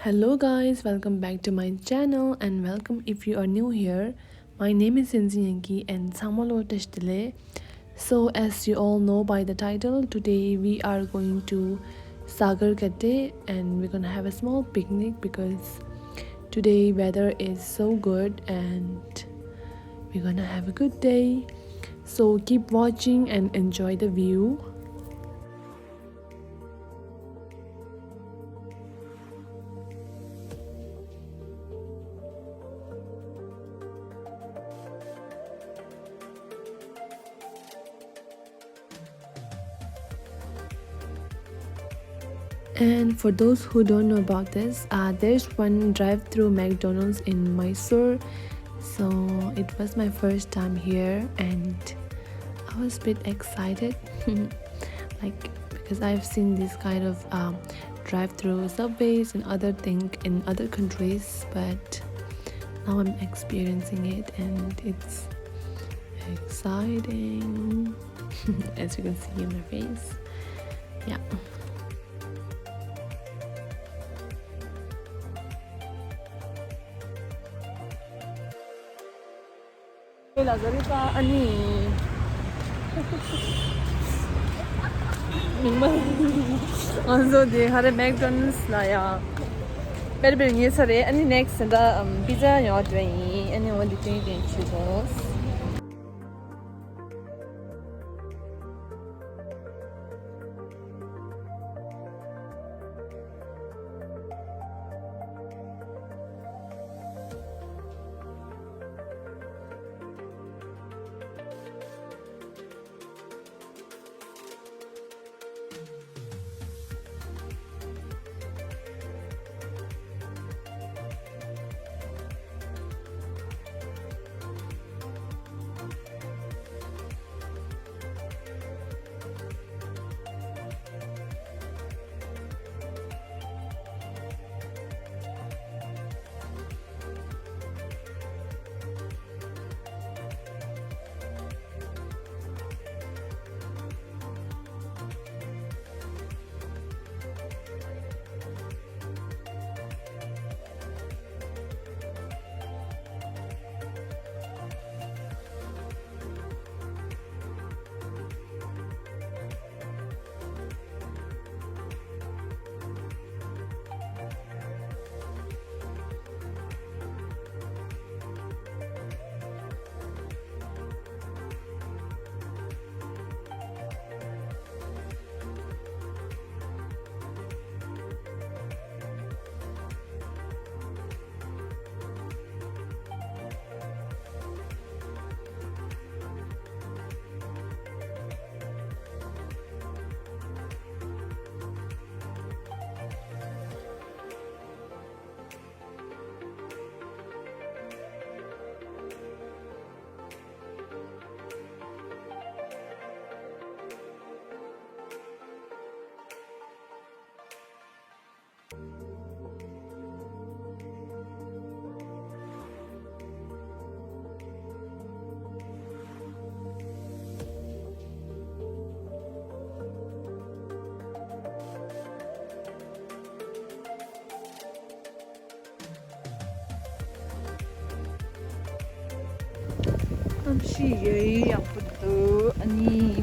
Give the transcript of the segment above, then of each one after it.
Hello guys, welcome back to my channel and welcome if you are new here. My name is Yanki and Samalo Tashtile. So as you all know by the title, today we are going to Sagarkatte and we're gonna have a small picnic because today weather is so good and we're gonna have a good day. So keep watching and enjoy the view. And for those who don't know about this, there's one drive-through McDonald's in Mysore. So it was my first time here and I was a bit excited like because I've seen this kind of drive-through subways and other thing in other countries, but now I'm experiencing it and it's exciting as you can see in my face. Yeah. Sagarkatte ani also the hare McDonald's la ya ber ni sare ani next da pizza yo dwen ani one the thing den chugos.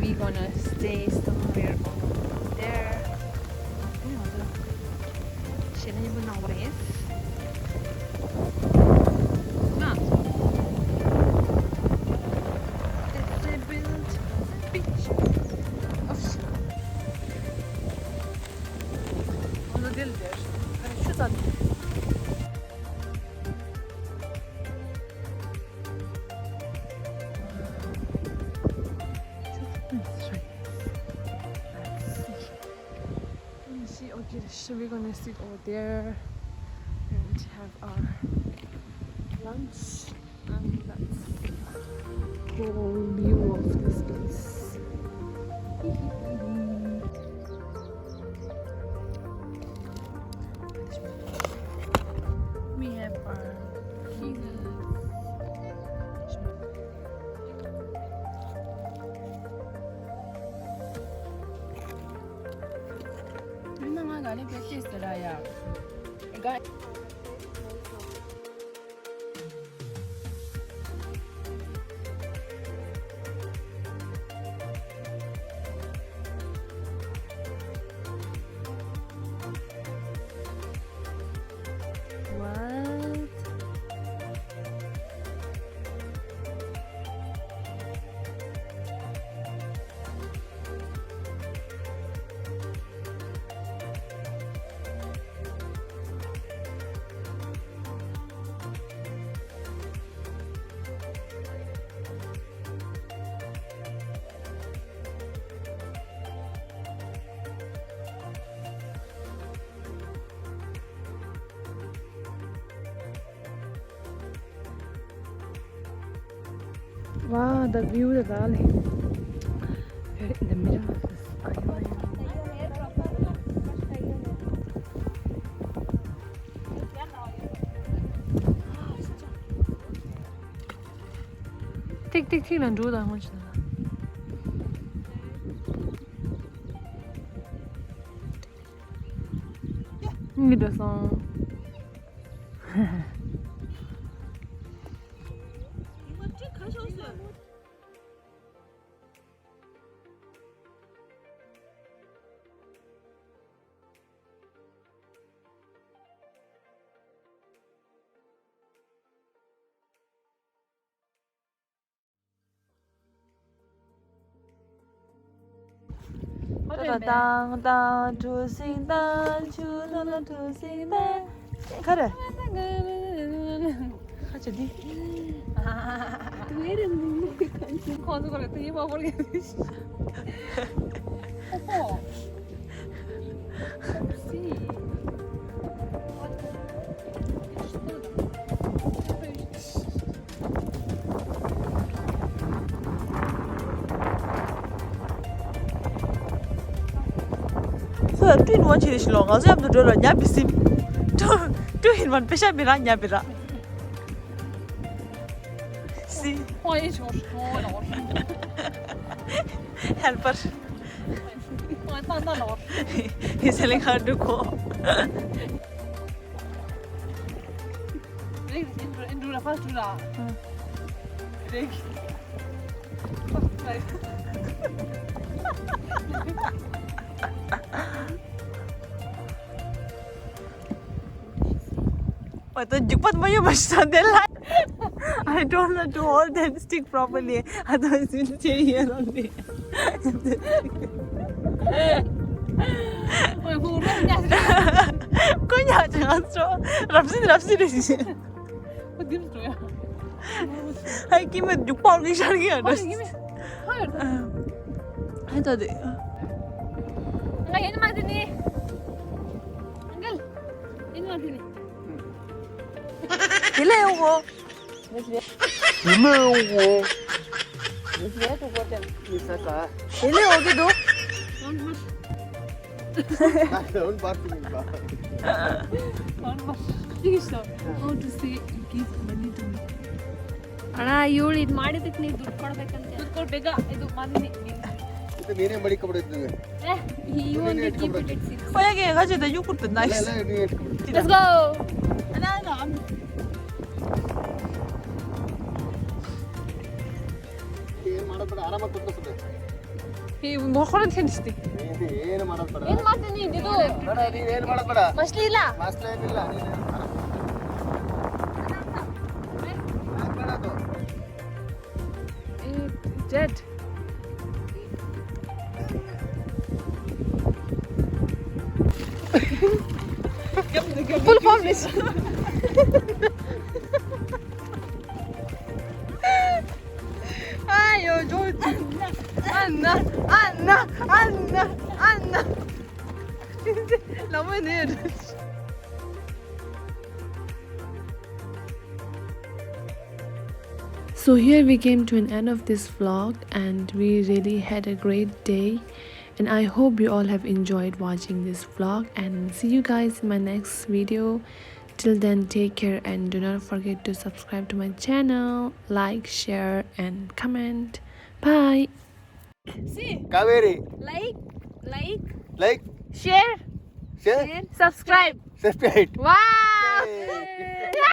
We gonna stay somewhere over there. Okay, so we're gonna sit over there and have our lunch, and that's the whole view of this place. We have our What? Wow, the view is all here in the middle of the skyline. Tik lan do da much na. Ni da song. Dang dang to sing dang to sing dang. Kare. Kaçı di? Verin bu konu böyle iyi babur gelmiş. Opo. Si. So twin one chirish long also am to do nya bisim. To in one pesha mira nya bira. See. Hoy chor. Helper. He's telling her to go. I don't know to hold that stick properly, otherwise it will stay here only. Kau jangan so, rapsi desi. Hai kimet jumpa orang isar kia. Hai tadi. Enggak ini mati ni. Enggak, ini mati ni. Gila yo. Gila yo. Gila tu kau cakap. Bisa kah? Gila yo gitu. Don't bark me, bar. How to say give money to me? Ana, you it ಮಾಡಿದಕ್ಕೆ ನೀ ದುಡ್ಡು ಕೊಡಬೇಕಂತ. ದುಡ್ಡು ಕೊಡಬೇಕಾ? ಇದು ಮಾದಿನಿ. ಇದು ನೀನೇ ಮಾಡಿ ಕೊಡ್ತಿದ್ದೆ. You want to keep it at 6. ಹೋಗಿ ಹಾಜದ you ಕೊಡ್ತಿದ್ದೆ nice. ಇಲ್ಲ ನೀ ಇಟ್ಕೊಡು. Let's go. ಅಣ್ಣ ಏನು ಮಾಡಬೇಡ ಆರಾಮಾಗಿ ಕೂತ್ಕೋ. ಈ ಮೊಹರಂ ತಿನ್ನಿಸ್ತಿ. ಏನು ಮಾಡಬೇಡ. ಏನು ಮಾಡ್ತೀನಿ ಇದು? ಬೇಡ ನೀ ಏನು ಮಾಡಬೇಡ. ಮಸ್ಲಿ ಇಲ್ಲ. ಮಸ್ಲಿ ಏನಿಲ್ಲ. Jet. Full form this. Ayo, George. Anna. Lama ni. So here we came to an end of this vlog, and we really had a great day, and I hope you all have enjoyed watching this vlog, and see you guys in my next video. Till then, take care and do not forget to subscribe to my channel, like, share and comment. Bye. See Kaveri. like Like. share Share. subscribe. Separate. Wow!